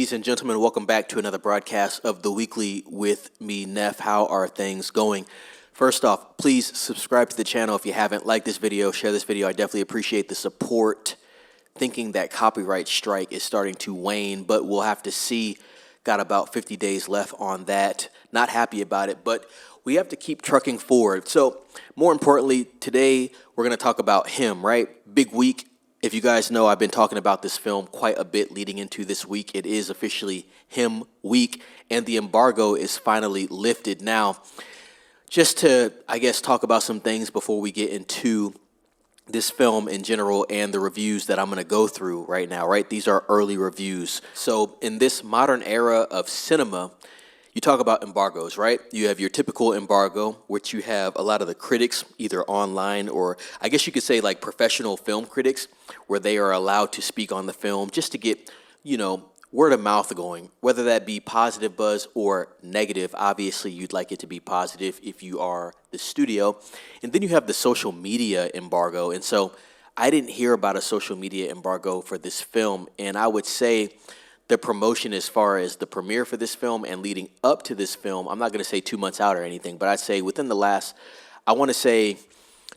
Ladies and gentlemen, welcome back to another broadcast of The Weekly with me, Neff. How are things going? First off, please subscribe to the channel if you haven't. Like this video, share this video. I definitely appreciate the support. Thinking that copyright strike is starting to wane, but we'll have to see. Got about 50 days left on that. Not happy about it, but we have to keep trucking forward. So more importantly, today we're going to talk about him, right? Big week. If you guys know, I've been talking about this film quite a bit leading into this week. It is officially Him Week, and the embargo is finally lifted. Now, just to, I guess, talk about some things before we get into this film in general and the reviews that I'm going to go through right now, right? These are early reviews. So in this modern era of cinema, you talk about embargoes, right? You have your typical embargo, which you have a lot of the critics, either online or I guess you could say like professional film critics, where they are allowed to speak on the film just to get, word of mouth going, whether that be positive buzz or negative. Obviously, you'd like it to be positive if you are the studio. And then you have the social media embargo. And so I didn't hear about a social media embargo for this film. And I would say the promotion as far as the premiere for this film and leading up to this film, I'm not going to say 2 months out or anything, but I'd say within the last, I want to say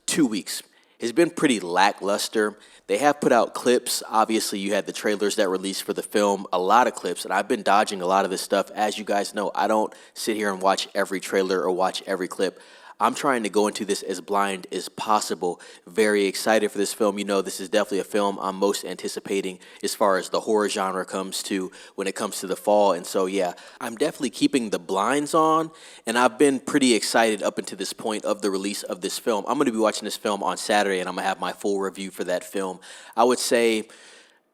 2 weeks, it's been pretty lackluster. They have put out clips. Obviously, you had the trailers that released for the film, a lot of clips, and I've been dodging a lot of this stuff. As you guys know, I don't sit here and watch every trailer or watch every clip. I'm trying to go into this as blind as possible. Very excited for this film. You know, this is definitely a film I'm most anticipating as far as the horror genre comes to when it comes to the fall. And so, yeah, I'm definitely keeping the blinds on, and I've been pretty excited up until this point of the release of this film. I'm going to be watching this film on Saturday, and I'm going to have my full review for that film. I would say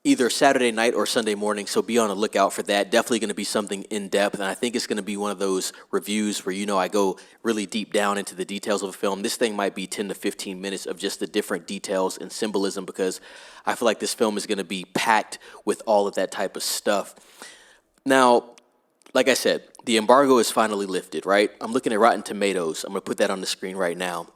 either Saturday night or Sunday morning, so be on the lookout for that. Definitely going to be something in-depth, and I think it's going to be one of those reviews where, I go really deep down into the details of a film. This thing might be 10 to 15 minutes of just the different details and symbolism, because I feel like this film is going to be packed with all of that type of stuff. Now, like I said, the embargo is finally lifted, right? I'm looking at Rotten Tomatoes. I'm going to put that on the screen right now.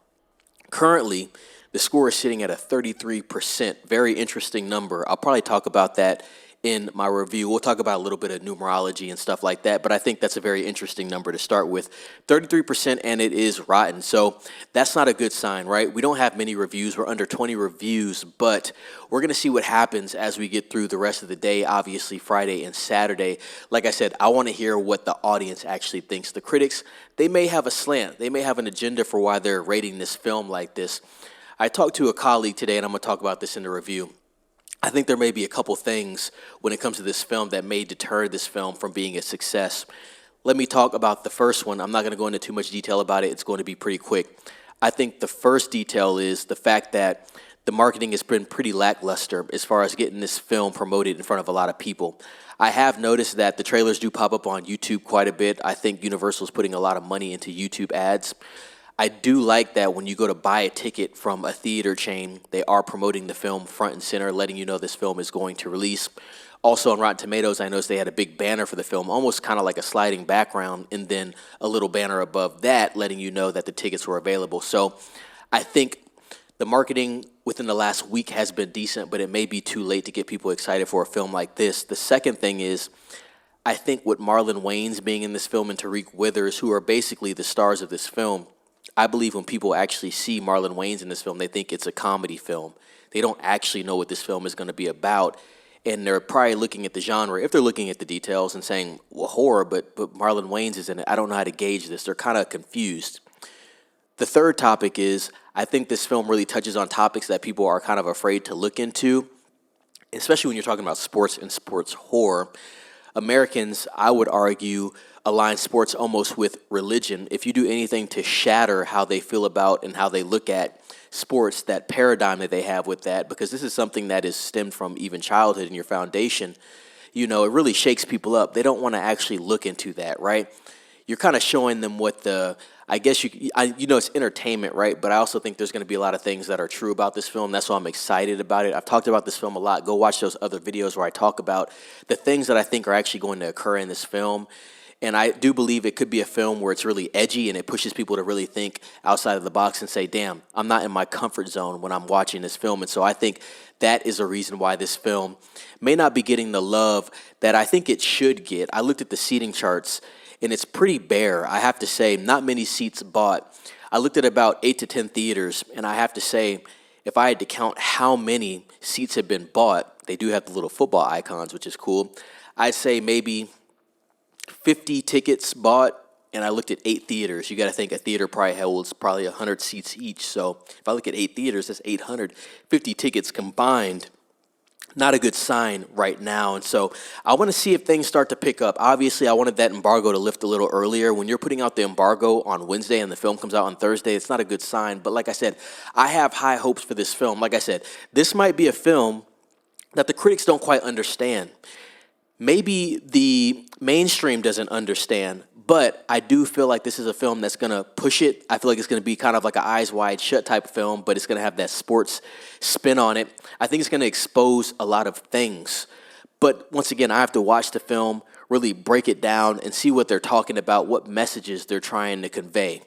Currently, the score is sitting at a 33%. Very interesting number. I'll probably talk about that in my review. We'll talk about a little bit of numerology and stuff like that, but I think that's a very interesting number to start with. 33%, and it is rotten. So that's not a good sign, right? We don't have many reviews. We're under 20 reviews, but we're going to see what happens as we get through the rest of the day, obviously Friday and Saturday. Like I said, I want to hear what the audience actually thinks. The critics, they may have a slant. They may have an agenda for why they're rating this film like this. I talked to a colleague today, and I'm going to talk about this in the review. I think there may be a couple things when it comes to this film that may deter this film from being a success. Let me talk about the first one. I'm not going to go into too much detail about it. It's going to be pretty quick. I think the first detail is the fact that the marketing has been pretty lackluster as far as getting this film promoted in front of a lot of people. I have noticed that the trailers do pop up on YouTube quite a bit. I think Universal is putting a lot of money into YouTube ads. I do like that when you go to buy a ticket from a theater chain, they are promoting the film front and center, letting you know this film is going to release. Also on Rotten Tomatoes, I noticed they had a big banner for the film, almost kind of like a sliding background, and then a little banner above that letting you know that the tickets were available. So I think the marketing within the last week has been decent, but it may be too late to get people excited for a film like this. The second thing is, I think with Marlon Wayans being in this film and Tyriq Withers, who are basically the stars of this film, I believe when people actually see Marlon Wayans in this film, they think it's a comedy film. They don't actually know what this film is going to be about, and they're probably looking at the genre, if they're looking at the details and saying, well, horror, but Marlon Wayans is in it. I don't know how to gauge this. They're kind of confused. The third topic is, I think this film really touches on topics that people are kind of afraid to look into, especially when you're talking about sports and sports horror. Americans, I would argue, align sports almost with religion. If you do anything to shatter how they feel about and how they look at sports, that paradigm that they have with that, because this is something that is stemmed from even childhood in your foundation, it really shakes people up. They don't want to actually look into that, right? You're kind of showing them what it's entertainment, right? But I also think there's going to be a lot of things that are true about this film. That's why I'm excited about it. I've talked about this film a lot. Go watch those other videos where I talk about the things that I think are actually going to occur in this film. And I do believe it could be a film where it's really edgy and it pushes people to really think outside of the box and say, damn, I'm not in my comfort zone when I'm watching this film. And so I think that is a reason why this film may not be getting the love that I think it should get. I looked at the seating charts and it's pretty bare. I have to say, not many seats bought. I looked at about 8 to 10 theaters, and I have to say, if I had to count how many seats have been bought, they do have the little football icons, which is cool. I'd say maybe 50 tickets bought, and I looked at 8 theaters. You got to think a theater probably holds 100 seats each. So if I look at 8 theaters, that's 850 tickets combined. Not a good sign right now. And so I want to see if things start to pick up. Obviously, I wanted that embargo to lift a little earlier. When you're putting out the embargo on Wednesday and the film comes out on Thursday, it's not a good sign. But like I said, I have high hopes for this film. Like I said, this might be a film that the critics don't quite understand. Maybe the mainstream doesn't understand, but I do feel like this is a film that's going to push it. I feel like it's going to be kind of like an Eyes Wide Shut type film, but it's going to have that sports spin on it. I think it's going to expose a lot of things. But once again, I have to watch the film, really break it down, and see what they're talking about, what messages they're trying to convey.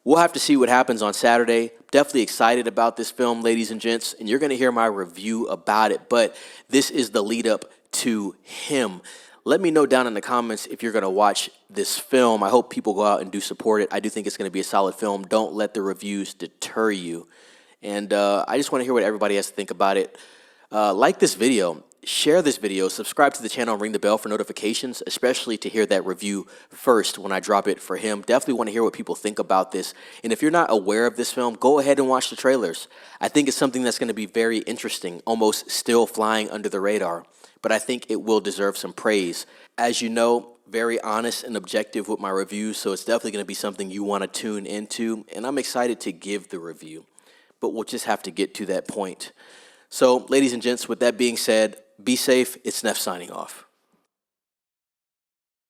We'll have to see what happens on Saturday. Definitely excited about this film, ladies and gents, and you're going to hear my review about it. But this is the lead up to him. Let me know down in the comments if you're going to watch this film. I hope people go out and do support it. I do think it's going to be a solid film. Don't let the reviews deter you. And I just want to hear what everybody has to think about it. Like this video, share this video, subscribe to the channel, and ring the bell for notifications, especially to hear that review first when I drop it for him. Definitely want to hear what people think about this. And if you're not aware of this film, go ahead and watch the trailers. I think it's something that's going to be very interesting, almost still flying under the radar. But I think it will deserve some praise. As you know, very honest and objective with my reviews, so it's definitely going to be something you want to tune into, and I'm excited to give the review, but we'll just have to get to that point. So, ladies and gents, with that being said, be safe. It's Neff signing off.